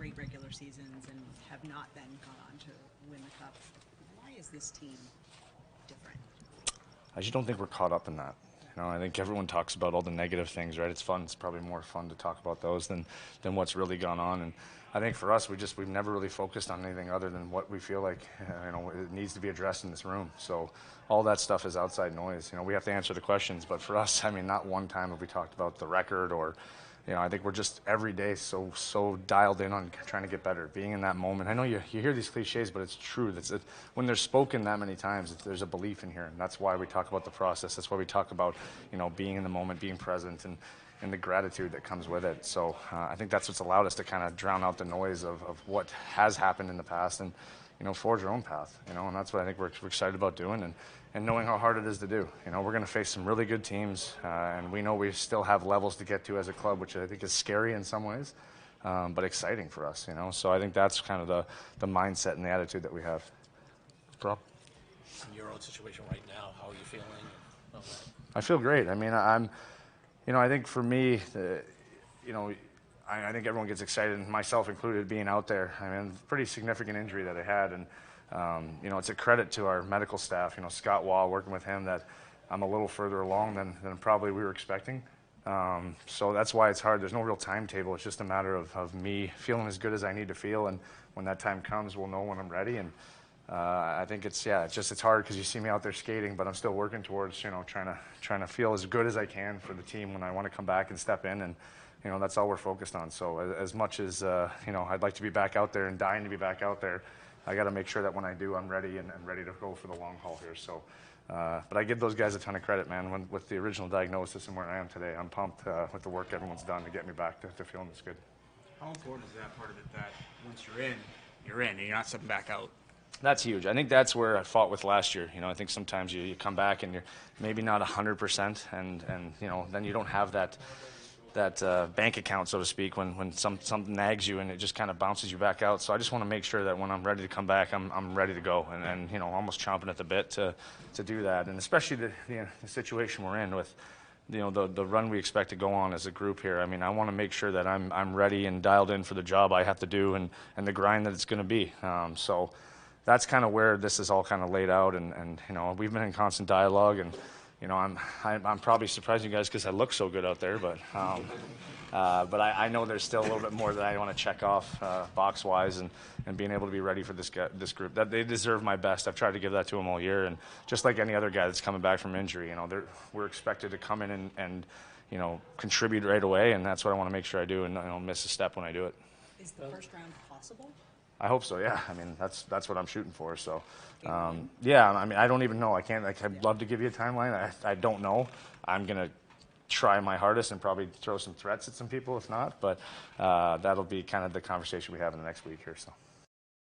great regular seasons and have not then gone on to win the cup. Why is this team different? I just don't think we're caught up in that. I think everyone talks about all the negative things, right? It's fun. It's probably more fun to talk about those than what's really gone on. And I think for us, we've never really focused on anything other than what we feel like it needs to be addressed in this room. So all that stuff is outside noise. We have to answer the questions, but for us, not one time have we talked about the record or. I think we're just every day so dialed in on trying to get better, being in that moment. I know you hear these cliches, but it's true. When they're spoken that many times, there's a belief in here, and that's why we talk about the process. That's why we talk about being in the moment, being present, and the gratitude that comes with it. So I think that's what's allowed us to kind of drown out the noise of what has happened in the past and forge our own path. And that's what I think we're excited about doing and knowing how hard it is to do. We're going to face some really good teams, and we know we still have levels to get to as a club, which I think is scary in some ways, but exciting for us. So I think that's kind of the mindset and the attitude that we have. Rob? In your own situation right now, how are you feeling about that? I feel great. I think for me, I think everyone gets excited, myself included, being out there. Pretty significant injury that I had, and it's a credit to our medical staff. Scott Waugh, working with him, that I'm a little further along than probably we were expecting. So that's why it's hard. There's no real timetable. It's just a matter of me feeling as good as I need to feel, and when that time comes, we'll know when I'm ready. And I think it's hard because you see me out there skating, but I'm still working towards trying to feel as good as I can for the team when I want to come back and step in, and that's all we're focused on. So as much as I'd like to be back out there and dying to be back out there, I got to make sure that when I do, I'm ready and ready to go for the long haul here. So, but I give those guys a ton of credit, man. With the original diagnosis and where I am today, I'm pumped with the work everyone's done to get me back to feeling this good. How important is that part of it, that once you're in, and you're not stepping back out? That's huge. I think that's where I fought with last year. I think sometimes you come back and you're maybe not 100%, and then you don't have that bank account, so to speak, when something nags you and it just kind of bounces you back out. So I just want to make sure that when I'm ready to come back, I'm ready to go, and almost chomping at the bit to do that. And especially the situation we're in with the run we expect to go on as a group here. I want to make sure that I'm ready and dialed in for the job I have to do and the grind that it's going to be. So that's kind of where this is all kind of laid out, and we've been in constant dialogue, and I'm probably surprising you guys because I look so good out there, but I know there's still a little bit more that I want to check off box wise, and being able to be ready for this group. That they deserve my best. I've tried to give that to them all year, and just like any other guy that's coming back from injury, we're expected to come in and contribute right away, and that's what I want to make sure I do, and I don't miss a step when I do it. Is the first round possible? I hope so, yeah. That's what I'm shooting for. So, I don't even know. I'd love to give you a timeline. I don't know. I'm going to try my hardest and probably throw some threats at some people if not. But that'll be kind of the conversation we have in the next week here. So.